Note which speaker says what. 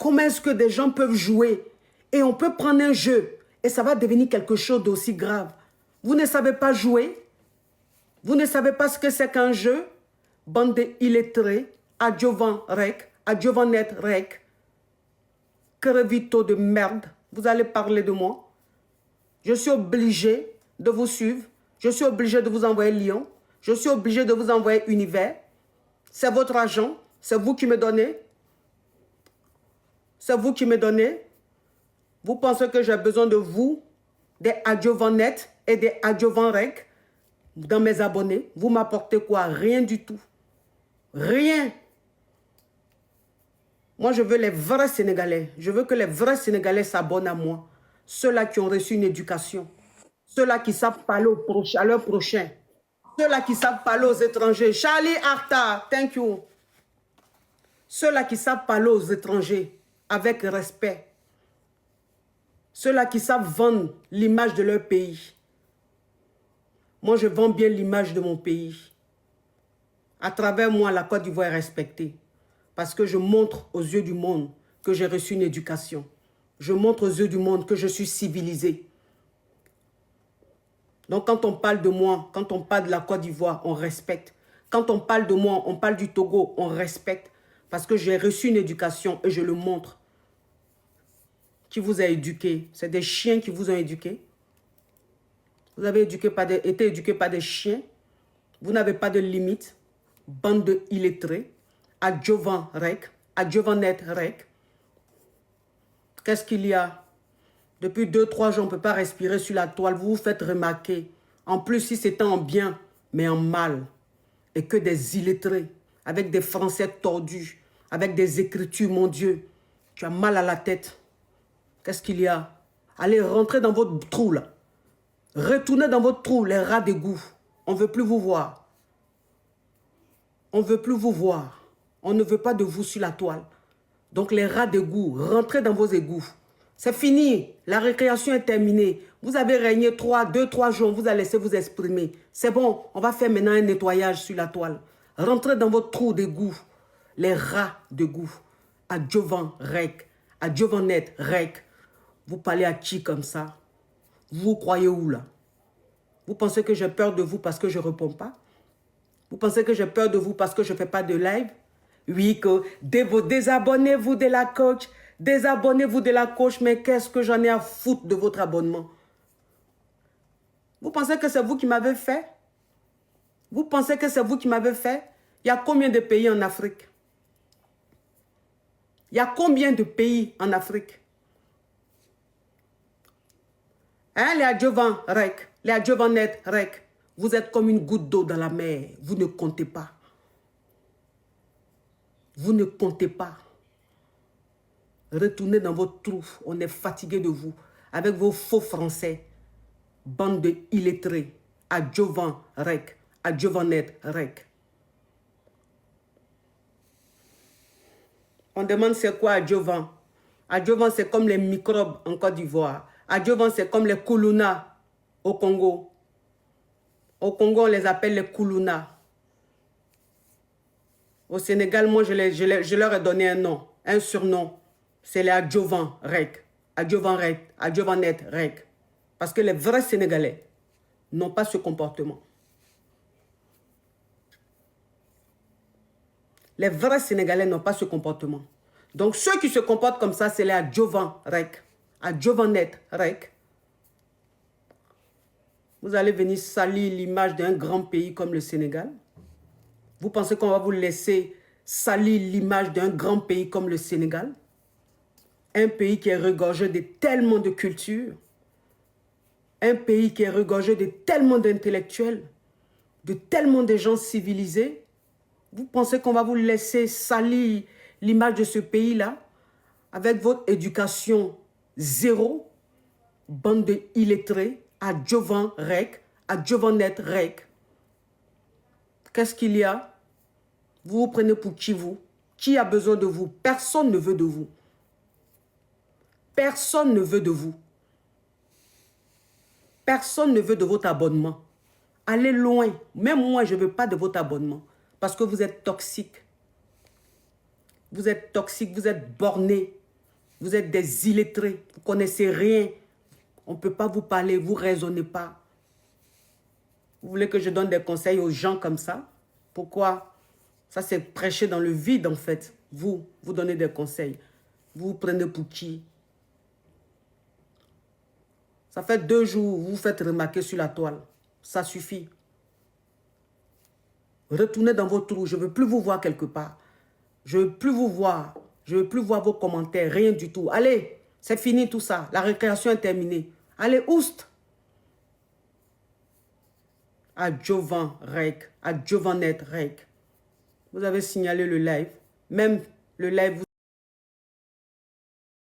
Speaker 1: Comment est-ce que des gens peuvent jouer et on peut prendre un jeu et ça va devenir quelque chose d'aussi grave? Vous ne savez pas jouer? Vous ne savez pas ce que c'est qu'un jeu? Bande illettrée, adjovan rec, adjovanet rec, crevito de merde. Vous allez parler de moi? Je suis obligé de vous suivre. Je suis obligé de vous envoyer Lyon. Je suis obligé de vous envoyer Univers. C'est votre argent. C'est vous qui me donnez. C'est vous qui me donnez. Vous pensez que j'ai besoin de vous, des adjovanet et des adjovan rec dans mes abonnés? Vous m'apportez quoi? Rien du tout. Rien. Moi, je veux les vrais Sénégalais. Je veux que les vrais Sénégalais s'abonnent à moi. Ceux-là qui ont reçu une éducation. Ceux-là qui savent parler à leur prochain. Ceux-là qui savent parler aux étrangers. Charlie Arta, thank you. Ceux-là qui savent parler aux étrangers avec respect. Ceux-là qui savent vendre l'image de leur pays. Moi, je vends bien l'image de mon pays. À travers moi, la Côte d'Ivoire est respectée. Parce que je montre aux yeux du monde que j'ai reçu une éducation. Je montre aux yeux du monde que je suis civilisé. Donc quand on parle de moi, quand on parle de la Côte d'Ivoire, on respecte. Quand on parle de moi, on parle du Togo, on respecte. Parce que j'ai reçu une éducation et je le montre. Qui vous a éduqué? C'est des chiens qui vous ont éduqué. Vous avez été éduqué par des chiens. Vous n'avez pas de limite. Bande de illettrés. Adjovan rec, adjovanet rec. Qu'est-ce qu'il y a? Depuis 2-3 jours, on ne peut pas respirer sur la toile. Vous vous faites remarquer. En plus, si c'était en bien, mais en mal. Et que des illettrés, avec des français tordus, avec des écritures, mon Dieu. Tu as mal à la tête. Qu'est-ce qu'il y a? Allez, rentrez dans votre trou, là. Retournez dans votre trou, les rats d'égout. On ne veut plus vous voir. On ne veut plus vous voir. On ne veut pas de vous sur la toile. Donc les rats d'égout, rentrez dans vos égouts. C'est fini. La récréation est terminée. Vous avez régné 2-3 jours. Vous allez laisser vous exprimer. C'est bon. On va faire maintenant un nettoyage sur la toile. Rentrez dans votre trou d'égout. Les rats d'égout. Adjovan rec. Adjovanet rec. Vous parlez à qui comme ça? Vous croyez où là? Vous pensez que j'ai peur de vous parce que je ne réponds pas? Vous pensez que j'ai peur de vous parce que je ne fais pas de live? Oui, que désabonnez-vous de la coach. Désabonnez-vous de la coach. Mais qu'est-ce que j'en ai à foutre de votre abonnement? Vous pensez que c'est vous qui m'avez fait? Vous pensez que c'est vous qui m'avez fait? Il y a combien de pays en Afrique? Il y a combien de pays en Afrique? Hein, les adjuvants rec, les adjuvanets rec, vous êtes comme une goutte d'eau dans la mer. Vous ne comptez pas. Vous ne comptez pas. Retournez dans votre trou. On est fatigué de vous. Avec vos faux français. Bande de illettrés. Adjovan rec. Adjovanet rec. On demande c'est quoi adjovan? Adjovan c'est comme les microbes en Côte d'Ivoire. Adjovan c'est comme les koulouna au Congo. Au Congo on les appelle les koulouna. Au Sénégal, moi, je leur ai donné un nom, un surnom. C'est les adjovan rec. Adjovan rec, adjovanet rec. Parce que les vrais Sénégalais n'ont pas ce comportement. Les vrais Sénégalais n'ont pas ce comportement. Donc, ceux qui se comportent comme ça, c'est les adjovan rec. Adjovanet rec. Vous allez venir salir l'image d'un grand pays comme le Sénégal? Vous pensez qu'on va vous laisser salir l'image d'un grand pays comme le Sénégal? Un pays qui est regorgé de tellement de culture. Un pays qui est regorgé de tellement d'intellectuels. De tellement de gens civilisés. Vous pensez qu'on va vous laisser salir l'image de ce pays-là? Avec votre éducation zéro? Bande de illettrés. Adjovan rec. Adjovanet rec. Qu'est-ce qu'il y a? Vous vous prenez pour qui vous? Qui a besoin de vous? Personne ne veut de vous. Personne ne veut de vous. Personne ne veut de votre abonnement. Allez loin. Même moi, je ne veux pas de votre abonnement. Parce que vous êtes toxique. Vous êtes toxique, vous êtes borné. Vous êtes des illettrés. Vous ne connaissez rien. On ne peut pas vous parler. Vous ne raisonnez pas. Vous voulez que je donne des conseils aux gens comme ça? Pourquoi? Ça, c'est prêcher dans le vide, en fait. Vous donnez des conseils. Vous vous prenez pour qui? Ça fait 2 jours, vous vous faites remarquer sur la toile. Ça suffit. Retournez dans votre trou. Je ne veux plus vous voir quelque part. Je ne veux plus vous voir. Je ne veux plus voir vos commentaires. Rien du tout. Allez, c'est fini tout ça. La récréation est terminée. Allez, oust. À Jovan Rek. À Jovanette Rek. Vous avez signalé le live. Même le live,